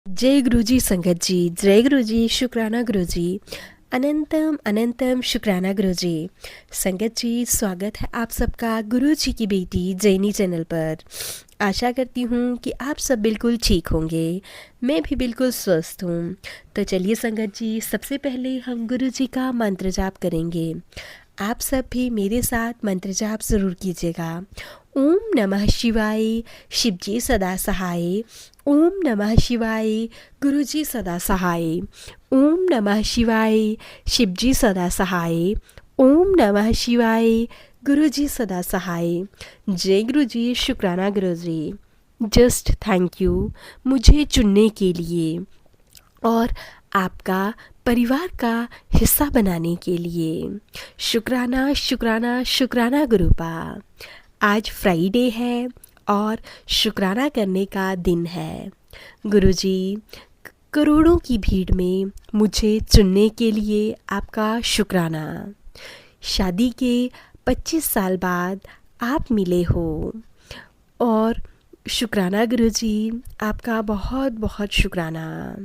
जय गुरु जी संगत जी, जय गुरु जी, शुक्राना गुरु जी, अनंतम अनंतम शुक्राना गुरु जी। संगत जी, स्वागत है आप सबका गुरु जी की बेटी जैनी चैनल पर। आशा करती हूँ कि आप सब बिल्कुल ठीक होंगे। मैं भी बिल्कुल स्वस्थ हूँ। तो चलिए संगत जी, सबसे पहले हम गुरु जी का मंत्र जाप करेंगे। आप सब भी मेरे साथ मंत्र जाप ज़रूर कीजिएगा। ओम नमः शिवाय, शिवजी सदा सहाय। ओम नमः शिवाय, गुरुजी सदा सहाय। ओम नमः शिवाय, शिवजी सदा सहाय। ओम नमः शिवाय, गुरुजी सदा सहाय। जय गुरुजी, शुक्राना गुरुजी। जस्ट थैंक यू मुझे चुनने के लिए और आपका परिवार का हिस्सा बनाने के लिए। शुक्राना शुक्राना शुक्राना गुरुपा। आज फ्राइडे है और शुक्राना करने का दिन है। गुरुजी, करोड़ों की भीड़ में मुझे चुनने के लिए आपका शुक्राना। शादी के 25 साल बाद आप मिले हो और शुक्राना गुरुजी, आपका बहुत बहुत शुक्राना।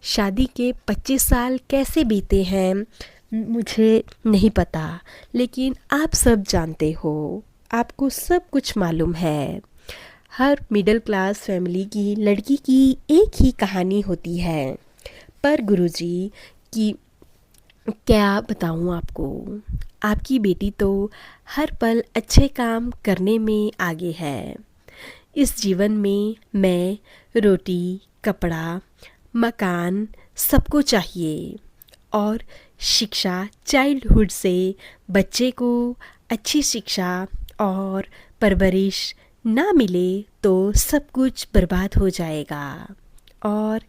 शादी के 25 साल कैसे बीते हैं मुझे नहीं पता, लेकिन आप सब जानते हो, आपको सब कुछ मालूम है। हर मिडिल क्लास फैमिली की लड़की की एक ही कहानी होती है, पर गुरुजी की क्या बताऊँ आपको। आपकी बेटी तो हर पल अच्छे काम करने में आगे है। इस जीवन में मैं रोटी, कपड़ा, मकान सबको चाहिए और शिक्षा चाइल्डहुड से बच्चे को अच्छी शिक्षा और परवरिश ना मिले तो सब कुछ बर्बाद हो जाएगा। और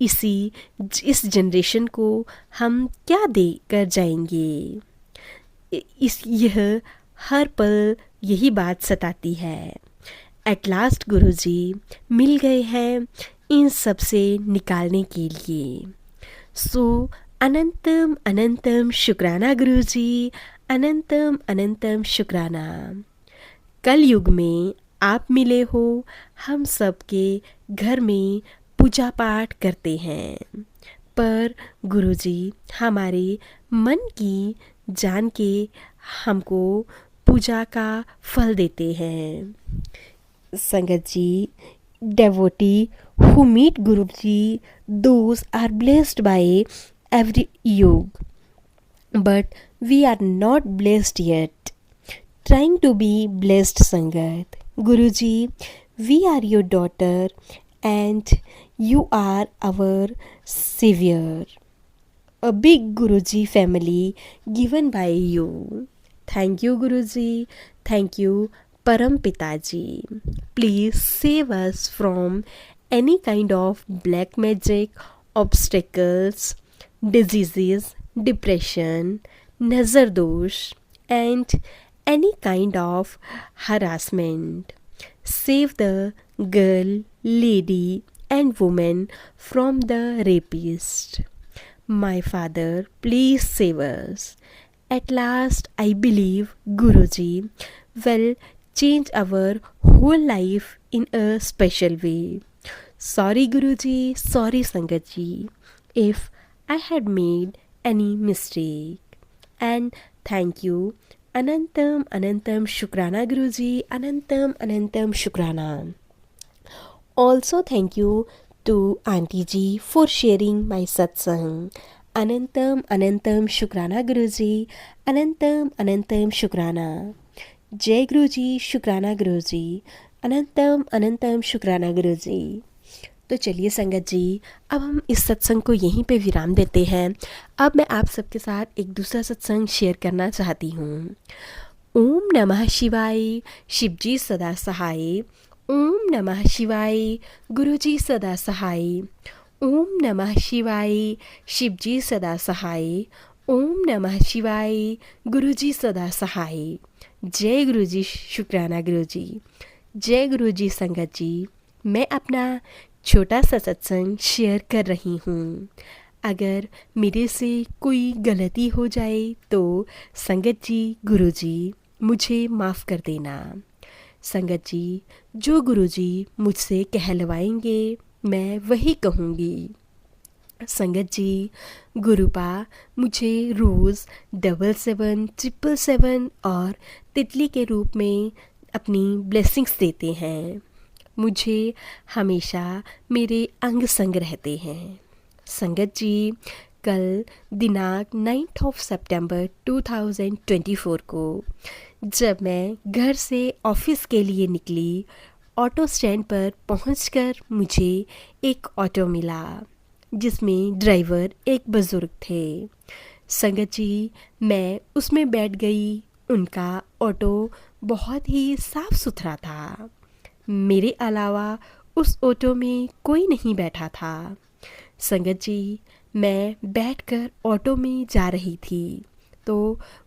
इस जनरेशन को हम क्या दे कर जाएंगे। यह हर पल यही बात सताती है। एट लास्ट गुरुजी मिल गए हैं इन सब से निकालने के लिए। सो अनंतम अनंतम शुक्राना गुरुजी, अनंतम अनंतम शुक्राना। कल युग में आप मिले हो, हम सब के घर में पूजा पाठ करते हैं, पर गुरुजी हमारे मन की जान के हमको पूजा का फल देते हैं। संगत जी, devotee who meet Guruji, those are blessed by every yog. But we are not blessed yet. Trying to be blessed, Sangat. Guruji, we are your daughter and you are our savior. A big Guruji family given by you. Thank you, Guruji. Thank you, Param Pitaji. Please save us from any kind of black magic, obstacles, diseases, depression, nazar dosh, and any kind of harassment. Save the girl, lady, and woman from the rapist. My father, please save us. At last, I believe Guruji will change our whole life in a special way. Sorry, Guruji, sorry, Sangatji, if I had made any mistake. And thank you. Anantam Anantam Shukrana, Guruji. Anantam Anantam Shukrana. Also, thank you to Auntie Ji for sharing my satsang. Anantam Anantam Shukrana Guruji. Anantam Anantam Shukrana. जय गुरुजी, शुक्राना गुरुजी, अनंतम अनंतम शुक्राना गुरुजी। तो चलिए संगत जी, अब हम इस सत्संग को यहीं पे विराम देते हैं। अब मैं आप सबके साथ एक दूसरा सत्संग शेयर करना चाहती हूँ। ओम नमः शिवाय, शिवजी सदा सहाय। ओम नमः शिवाय, गुरुजी सदा सहाय। ओम नमः शिवाय, शिवजी सदा सहाय। ओम नमः शिवाय, गुरुजी सदा सहाय। जय गुरुजी, शुक्राना गुरुजी। जय गुरुजी संगत जी। मैं अपना छोटा सा सत्संग शेयर कर रही हूँ। अगर मेरे से कोई गलती हो जाए तो संगत जी, गुरुजी मुझे माफ़ कर देना। संगत जी, जो गुरुजी मुझसे कहलवाएंगे मैं वही कहूँगी। संगत जी, गुरुपा मुझे रोज़ 7777 और तितली के रूप में अपनी ब्लेसिंग्स देते हैं। मुझे हमेशा मेरे अंग संग रहते हैं। संगत जी, कल दिनांक 9 सितंबर 2024 को जब मैं घर से ऑफिस के लिए निकली, ऑटो स्टैंड पर पहुंचकर मुझे एक ऑटो मिला जिसमें ड्राइवर एक बुज़ुर्ग थे। संगत जी, मैं उसमें बैठ गई। उनका ऑटो बहुत ही साफ सुथरा था। मेरे अलावा उस ऑटो में कोई नहीं बैठा था। संगत जी, मैं बैठकर ऑटो में जा रही थी तो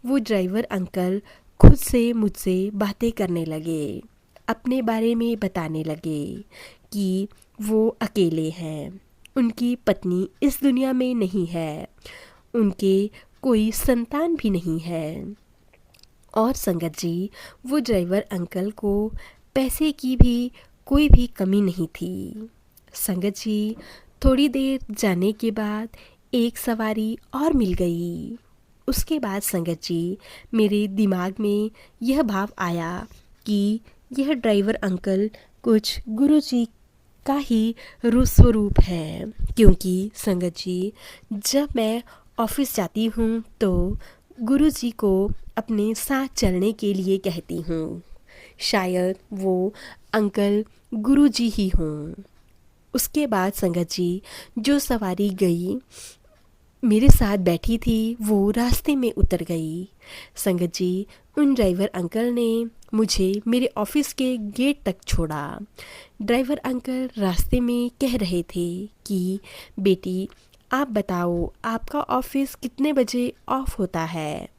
वो ड्राइवर अंकल खुद से मुझसे बातें करने लगे, अपने बारे में बताने लगे कि वो अकेले हैं, उनकी पत्नी इस दुनिया में नहीं है, उनके कोई संतान भी नहीं है। और संगत जी, वो ड्राइवर अंकल को पैसे की भी कोई भी कमी नहीं थी। संगत जी, थोड़ी देर जाने के बाद एक सवारी और मिल गई। उसके बाद संगत जी, मेरे दिमाग में यह भाव आया कि यह ड्राइवर अंकल कुछ गुरु जी का ही स्वरूप है, क्योंकि संगत जी, जब मैं ऑफिस जाती हूँ तो गुरु जी को अपने साथ चलने के लिए कहती हूँ। शायद वो अंकल गुरु जी ही हों। उसके बाद संगत जी, जो सवारी गई मेरे साथ बैठी थी वो रास्ते में उतर गई। संगत जी, उन ड्राइवर अंकल ने मुझे मेरे ऑफिस के गेट तक छोड़ा। ड्राइवर अंकल रास्ते में कह रहे थे कि बेटी, आप बताओ आपका ऑफिस कितने बजे ऑफ होता है,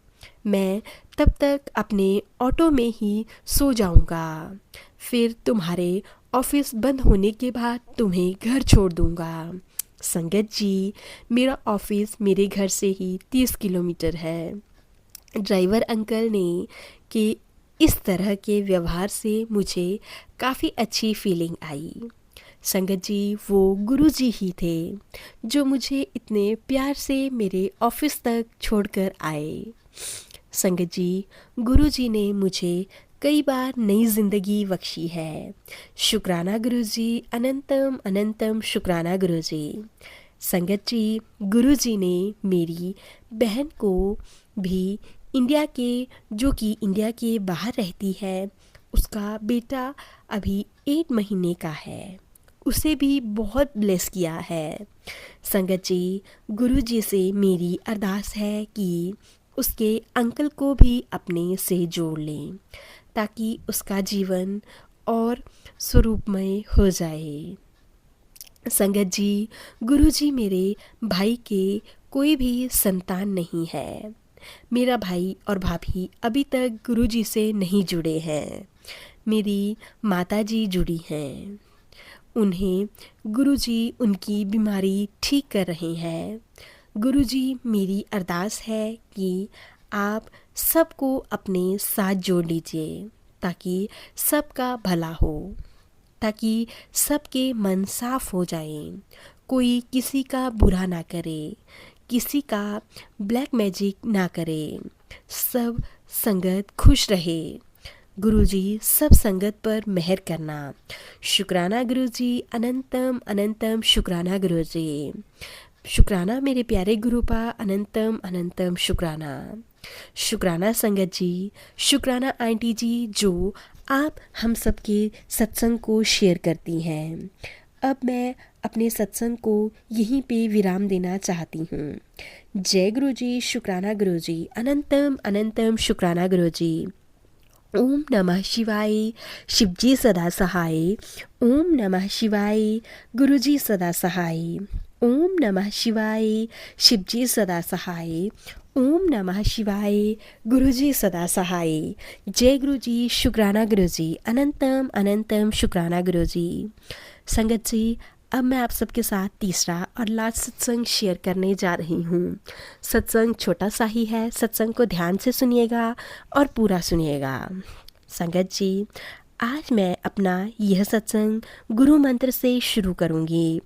मैं तब तक अपने ऑटो में ही सो जाऊंगा, फिर तुम्हारे ऑफिस बंद होने के बाद तुम्हें घर छोड़ दूंगा। संगत जी, मेरा ऑफिस मेरे घर से ही 30 किलोमीटर है। ड्राइवर अंकल ने कि इस तरह के व्यवहार से मुझे काफ़ी अच्छी फीलिंग आई। संगत जी, वो गुरुजी ही थे जो मुझे इतने प्यार से मेरे ऑफिस तक छोड़कर आए। संगत जी, गुरुजी ने मुझे कई बार नई ज़िंदगी बख्शी है। शुक्राना गुरुजी, अनंतम अनंतम शुक्राना गुरुजी। संगत जी, गुरुजी ने मेरी बहन को भी जो कि इंडिया के बाहर रहती है, उसका बेटा अभी 8 महीने का है, उसे भी बहुत ब्लेस किया है। संगत जी, गुरुजी से मेरी अरदास है कि उसके अंकल को भी अपने से जोड़ लें ताकि उसका जीवन और स्वरूपमय हो जाए। संगत जी, गुरुजी मेरे भाई के कोई भी संतान नहीं है। मेरा भाई और भाभी अभी तक गुरुजी से नहीं जुड़े हैं। मेरी माताजी जुड़ी हैं। उन्हें गुरुजी उनकी बीमारी ठीक कर रहे हैं। गुरुजी, मेरी अरदास है कि आप सबको अपने साथ जोड़ लीजिए ताकि सबका भला हो, ताकि सबके मन साफ हो जाएं, कोई किसी का बुरा ना करे, किसी का ब्लैक मैजिक ना करे, सब संगत खुश रहे। गुरुजी, सब संगत पर मेहर करना। शुक्राना गुरुजी, अनंतम अनंतम शुक्राना गुरुजी। शुक्राना मेरे प्यारे गुरुपा, अनंतम अनंतम शुक्राना। शुक्राना संगत जी, शुक्राना आंटी जी जो आप हम सबके सत्संग को शेयर करती हैं। अब मैं अपने सत्संग को यहीं पे विराम देना चाहती हूँ। जय गुरुजी, शुक्राना गुरुजी, अनंतम अनंतम शुक्राना गुरुजी। ओम नमः शिवाय, शिवजी सदा सहाय। ओम नमः शिवाय, गुरुजी सदा सहाय। ओम नमः शिवाय, शिवजी सदा सहाय। ओम नमः शिवाय, गुरुजी सदा सहाय। जय गुरुजी, शुक्राना गुरुजी, अनंतम अनंतम शुक्राना गुरुजी। संगत जी, अब मैं आप सबके साथ तीसरा और लास्ट सत्संग शेयर करने जा रही हूँ। सत्संग छोटा सा ही है, सत्संग को ध्यान से सुनिएगा और पूरा सुनिएगा। संगत जी, आज मैं अपना यह सत्संग गुरु मंत्र से शुरू करूंगी।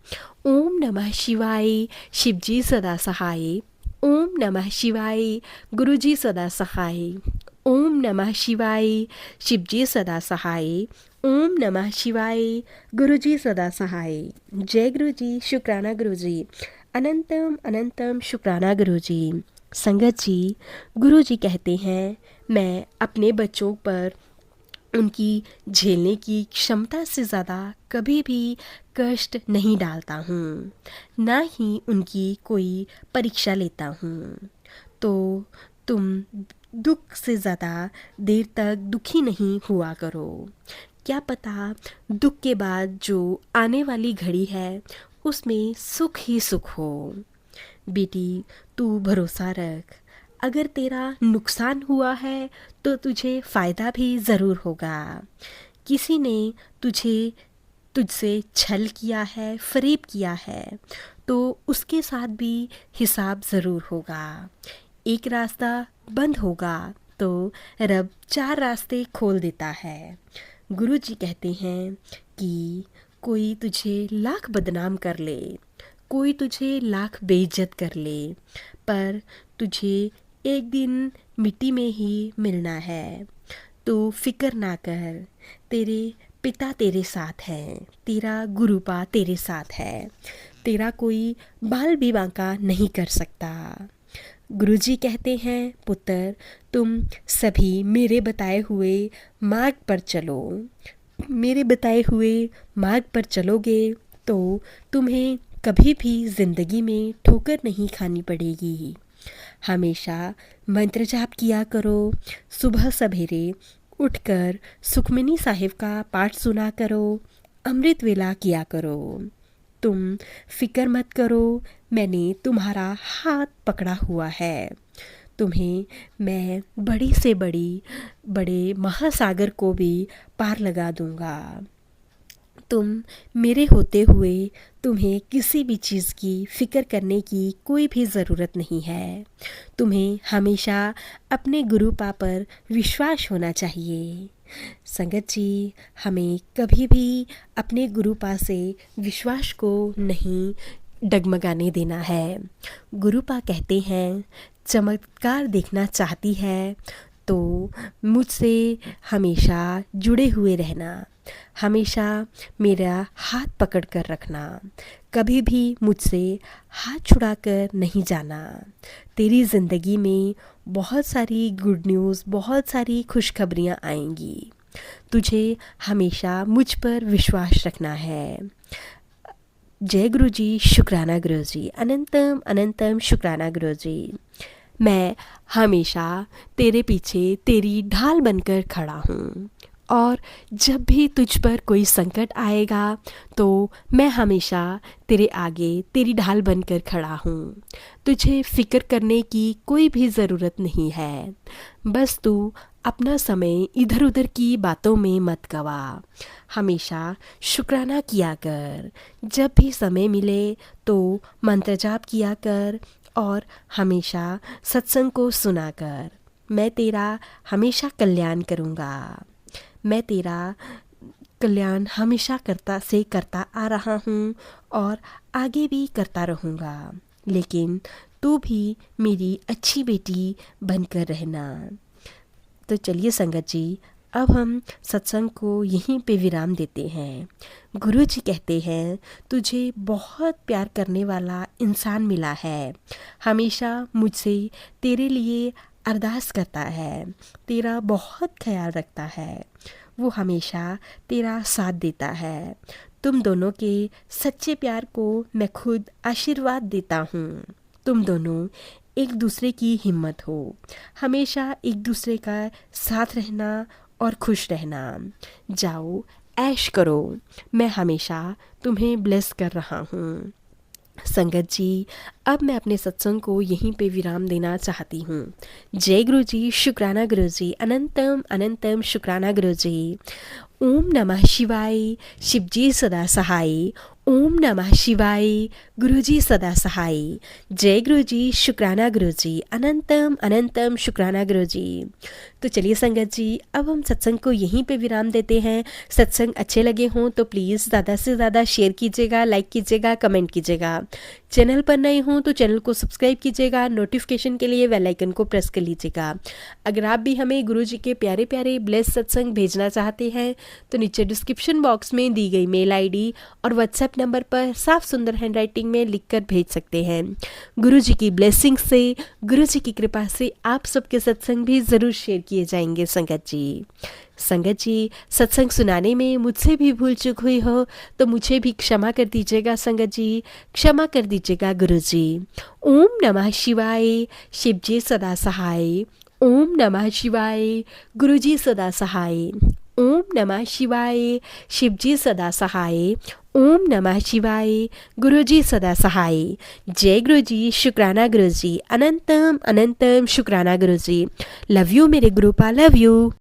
ओम नमः शिवाय, शिवजी सदा सहाय। ओम नमः शिवाय, गुरुजी सदा सहाय। ओम नमः शिवाय, शिवजी सदा सहाय। ओम नमः शिवाय, गुरुजी सदा सहाय। जय गुरुजी, शुक्राना गुरुजी, अनंतम अनंतम शुक्राना गुरुजी। संगत जी, गुरुजी कहते हैं, मैं अपने बच्चों पर उनकी झेलने की क्षमता से ज़्यादा कभी भी कष्ट नहीं डालता हूँ, ना ही उनकी कोई परीक्षा लेता हूँ। तो तुम दुख से ज़्यादा देर तक दुखी नहीं हुआ करो। क्या पता दुख के बाद जो आने वाली घड़ी है उसमें सुख ही सुख हो। बेटी, तू भरोसा रख। अगर तेरा नुकसान हुआ है तो तुझे फ़ायदा भी ज़रूर होगा। किसी ने तुझसे छल किया है, फ़रेब किया है, तो उसके साथ भी हिसाब ज़रूर होगा। एक रास्ता बंद होगा तो रब 4 रास्ते खोल देता है। गुरु जी कहते हैं कि कोई तुझे लाख बदनाम कर ले, कोई तुझे लाख बेइज्जत कर ले, पर तुझे एक दिन मिट्टी में ही मिलना है। तो फिक्र ना कर, तेरे पिता तेरे साथ हैं, तेरा गुरुपा तेरे साथ है, तेरा कोई बाल भी बांका नहीं कर सकता। गुरुजी कहते हैं, पुत्र, तुम सभी मेरे बताए हुए मार्ग पर चलो। मेरे बताए हुए मार्ग पर चलोगे तो तुम्हें कभी भी ज़िंदगी में ठोकर नहीं खानी पड़ेगी। हमेशा मंत्र जाप किया करो। सुबह सवेरे उठकर सुखमनी साहिब का पाठ सुना करो। अमृत वेला किया करो। तुम फिक्र मत करो, मैंने तुम्हारा हाथ पकड़ा हुआ है। तुम्हें मैं बड़ी से बड़े महासागर को भी पार लगा दूंगा। तुम मेरे होते हुए तुम्हें किसी भी चीज़ की फ़िक्र करने की कोई भी ज़रूरत नहीं है। तुम्हें हमेशा अपने गुरुपा पर विश्वास होना चाहिए। संगत जी, हमें कभी भी अपने गुरुपा से विश्वास को नहीं डगमगाने देना है। गुरुपा कहते हैं, चमत्कार देखना चाहती है तो मुझसे हमेशा जुड़े हुए रहना, हमेशा मेरा हाथ पकड़ कर रखना, कभी भी मुझसे हाथ छुड़ा कर नहीं जाना। तेरी ज़िंदगी में बहुत सारी गुड न्यूज़, बहुत सारी खुशखबरियाँ आएंगी। तुझे हमेशा मुझ पर विश्वास रखना है। जय गुरुजी, शुक्राना गुरुजी, अनंतम अनंतम शुक्राना गुरुजी। मैं हमेशा तेरे पीछे तेरी ढाल बनकर खड़ा हूँ, और जब भी तुझ पर कोई संकट आएगा तो मैं हमेशा तेरे आगे तेरी ढाल बनकर खड़ा हूँ। तुझे फ़िक्र करने की कोई भी ज़रूरत नहीं है। बस तू अपना समय इधर उधर की बातों में मत गवा। हमेशा शुक्राना किया कर। जब भी समय मिले तो मंत्र जाप किया कर और हमेशा सत्संग को सुना कर। मैं तेरा हमेशा कल्याण करूँगा। मैं तेरा कल्याण हमेशा करता आ रहा हूँ और आगे भी करता रहूँगा। लेकिन तू भी मेरी अच्छी बेटी बनकर रहना। तो चलिए संगत जी, अब हम सत्संग को यहीं पे विराम देते हैं। गुरु जी कहते हैं, तुझे बहुत प्यार करने वाला इंसान मिला है। हमेशा मुझसे तेरे लिए अरदास करता है, तेरा बहुत ख्याल रखता है। वो हमेशा तेरा साथ देता है। तुम दोनों के सच्चे प्यार को मैं खुद आशीर्वाद देता हूँ। तुम दोनों एक दूसरे की हिम्मत हो। हमेशा एक दूसरे का साथ रहना और खुश रहना। जाओ ऐश करो, मैं हमेशा तुम्हें ब्लेस कर रहा हूँ। संगत जी, अब मैं अपने सत्संग को यहीं पे विराम देना चाहती हूँ। जय गुरु जी, शुक्राना गुरु जी, अनंतम अनंतम शुक्राना गुरु जी। ओम नमः शिवाय, शिवजी सदा सहाय। ओम नमः शिवाय। गुरुजी सदा सहाय। जय गुरुजी, शुक्राना गुरुजी, अनंतम अनंतम शुक्राना गुरुजी। तो चलिए संगत जी, अब हम सत्संग को यहीं पे विराम देते हैं। सत्संग अच्छे लगे हों तो प्लीज़ ज़्यादा से ज़्यादा शेयर कीजिएगा, लाइक कीजिएगा, कमेंट कीजिएगा। चैनल पर नए हों तो चैनल को सब्सक्राइब कीजिएगा, नोटिफिकेशन के लिए बेल आइकन को प्रेस कर लीजिएगा। अगर आप भी हमें गुरुजी के प्यारे प्यारे ब्लेस सत्संग भेजना चाहते हैं तो नीचे डिस्क्रिप्शन बॉक्स में दी गई मेल आईडी और व्हाट्सएप नंबर पर साफ सुंदर हैंडराइटिंग में लिखकर भेज सकते हैं। गुरुजी की ब्लेसिंग से, गुरुजी की कृपा से आप सबके सत्संग भी ज़रूर शेयर किए जाएंगे संगत जी। संगत जी, सत्संग सुनाने में मुझसे भी भूल चूक हुई हो तो मुझे भी क्षमा कर दीजिएगा संगत जी, क्षमा कर दीजिएगा गुरुजी। ओम नमः शिवाय। शिव जी सदा सहाय। ओम नमः शिवाय। गुरुजी सदा सहाय। ओम नमः शिवाय। शिवजी सदा सहाय। ओम नमः शिवाय। गुरुजी सदा सहाय। जय गुरुजी, शुक्राना गुरुजी, अनंतम अनंतम शुक्राना गुरुजी। लव यू मेरे गुरुपा, लव यू।